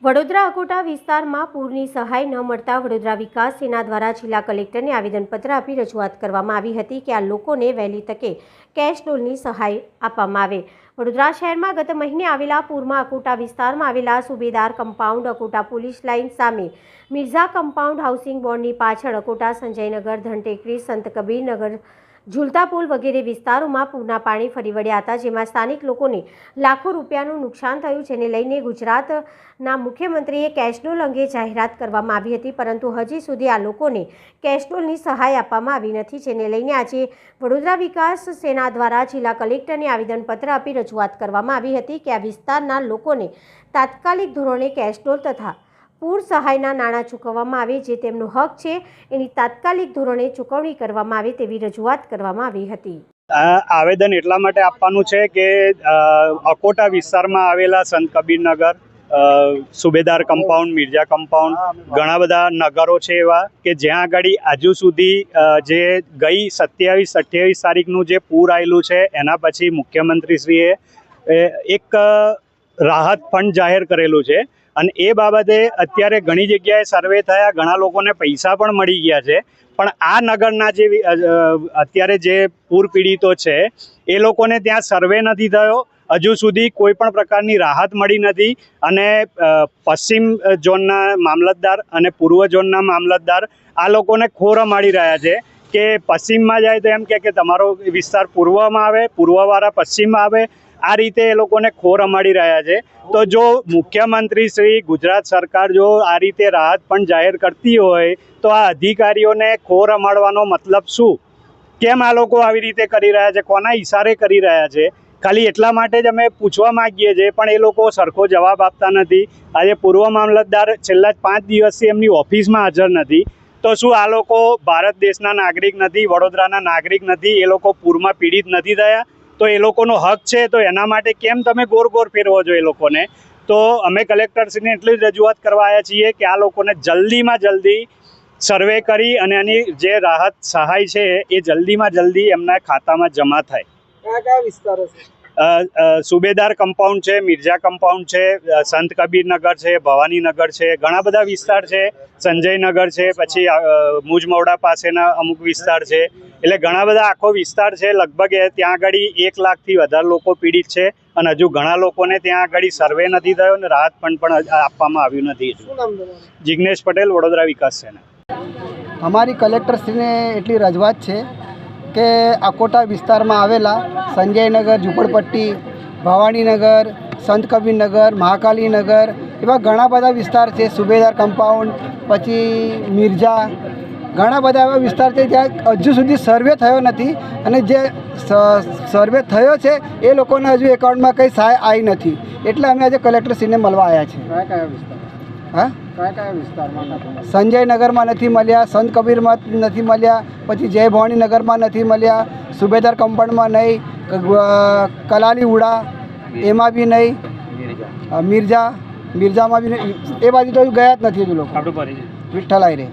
વડોદરા અકોટા વિસ્તારમાં પૂરની સહાય ન મળતા વડોદરા વિકાસ સેના દ્વારા જિલ્લા કલેક્ટરને આવેદનપત્ર આપી રજૂઆત કરવામાં આવી હતી કે આ લોકોને વહેલી તકે કેશ ડોલની સહાય આપવામાં આવે। વડોદરા શહેરમાં ગત મહિને આવેલા પૂરમાં અકોટા વિસ્તારમાં આવેલા સુબેદાર કમ્પાઉન્ડ, અકોટા પોલીસ લાઇન સામે મિર્ઝા કમ્પાઉન્ડ, હાઉસિંગ બોર્ડની પાછળ અકોટા, સંજયનગર, ધનટેકરી, સંત કબીરનગર, ઝૂલતા પુલ વગેરે વિસ્તારોમાં પૂરના પાણી ફરી વળ્યા હતા, જેમાં સ્થાનિક લોકોને લાખો રૂપિયાનું નુકસાન થયું, જેને લઈને ગુજરાતના મુખ્યમંત્રીએ કેશડોલ અંગે જાહેરાત કરવામાં આવી હતી, પરંતુ હજી સુધી આ લોકોને કેશડોલની સહાય આપવામાં આવી નથી, જેને લઈને આજે વડોદરા વિકાસ સેના દ્વારા જિલ્લા કલેક્ટરને આવેદનપત્ર આપી રજૂઆત કરવામાં આવી હતી કે આ વિસ્તારના લોકોને તાત્કાલિક ધોરણે કેશડોલ તથા પૂર સહાયના નાણાં ચૂકવવામાં આવે, જે તેમનો હક છે એની તાત્કાલિક ધોરણે ચૂકવણી કરવામાં આવે તેવી રજૂઆત કરવામાં આવી હતી। આવેદન એટલા માટે આપવાનું છે કે અકોટા વિસ્તારમાં આવેલા સંત કબીરનગર, સુબેદાર કમ્પાઉન્ડ, મિર્ઝા કમ્પાઉન્ડ, ઘણા બધા નગરો છે એવા કે જ્યાં આગળ હજુ સુધી જે ગઈ 27-28 તારીખનું જે પૂર આવેલું છે એના પછી મુખ્યમંત્રીશ્રીએ એક રાહત ફંડ જાહેર કરેલું છે અને એ બાબતે અત્યારે ઘણી જગ્યાએ સર્વે થયા, ઘણા લોકોને પૈસા પણ મળી ગયા છે, પણ આ નગરના જે અત્યારે જે પૂર પીડિતો છે એ લોકોને ત્યાં સર્વે નથી થયો, હજુ સુધી કોઈ પણ પ્રકારની રાહત મળી નથી અને પશ્ચિમ ઝોનના મામલતદાર અને પૂર્વ ઝોનના મામલતદાર આ લોકોને ખોર રમાડી રહ્યા છે કે પશ્ચિમમાં જાય તો એમ કે તમારો વિસ્તાર પૂર્વમાં આવે, પૂર્વવાળા પશ્ચિમમાં આવે, આ રીતે એ લોકોને ખોર રમાડી રહ્યા છે। તો જો મુખ્યમંત્રી શ્રી ગુજરાત સરકાર જો આ રીતે રાહત પણ જાહેર કરતી હોય તો આ અધિકારીઓને ખોર રમાડવાનો મતલબ શું? કેમ આ લોકો આવી રીતે કરી રહ્યા છે? કોના ઈશારે કરી રહ્યા છે? ખાલી એટલા માટે જ અમે પૂછવા માંગીએ છીએ, પણ એ લોકો સરખો જવાબ આપતા નથી। આજે પૂર્વ મામલતદાર છેલ્લા 5 દિવસથી એમની ઓફિસમાં હાજર નથી, તો શું આ લોકો ભારત દેશના નાગરિક નથી, વડોદરાના નાગરિક નથી? એ લોકો પૂરમાં પીડિત નથી થયા? તો એ લોકોનો હક છે, તો એના માટે કેમ તમે ગોર ફેરવો છો એ લોકોને? તો અમે કલેક્ટરશ્રીને એટલી જ રજૂઆત કરવા આવ્યા છીએ કે આ લોકોને જલ્દીમાં જલ્દી સર્વે કરી અને એની જે રાહત સહાય છે એ જલ્દીમાં જલ્દી એમના ખાતામાં જમા થાય। કયા વિસ્તારો છે? સુબેદાર કમ્પાઉન્ડ છે, મિર્ઝા કમ્પાઉન્ડ છે, સંત કબીરનગર છે, ભવાનીનગર છે, ઘણા બધા વિસ્તાર છે, સંજયનગર છે, પછી મુજમોડા પાસેના અમુક વિસ્તાર છે, એટલે ઘણા બધા આખો વિસ્તાર છે। લગભગ ત્યાં આગળ 1 લાખથી વધારે લોકો પીડિત છે અને હજુ ઘણા લોકોને ત્યાં આગળ સર્વે નથી થયો અને રાહત પણ આપવામાં આવ્યું નથી। શું નામ તમારું? જિગ્નેશ પટેલ, વડોદરા વિકાસ સેના। અમારી કલેક્ટરશ્રીને એટલી રજૂઆત છે કે અકોટા વિસ્તારમાં આવેલા સંજયનગર, ઝૂંપડપટ્ટી, ભવાનીનગર, સંત કબીરનગર, મહાકાલીનગર એવા ઘણા બધા વિસ્તાર છે, સુબેદાર કમ્પાઉન્ડ, પછી મિર્ઝા, ઘણા બધા એવા વિસ્તાર છે જ્યાં હજુ સુધી સર્વે થયો નથી અને જે સર્વે થયો છે એ લોકોને હજુ એકાઉન્ટમાં કંઈ સહાય આવી નથી, એટલે અમે આજે કલેક્ટરશ્રીને મળવા આવ્યા છીએ। કયા વિસ્તાર? હા, કયા વિસ્તારમાં નથી? સંજયનગરમાં નથી મળ્યા, સંત કબીરમાં નથી મળ્યા, પછી જય ભવાનીનગરમાં નથી મળ્યા, સુબેદાર કમ્પાઉન્ડમાં નહીં, કલાલી ઉડા એમાં બી નહીં, મિર્ઝામાં બી નહીં, એ બાજુ તો ગયા જ નથી હજુ લોકો। વિઠ્ઠલાઈ રે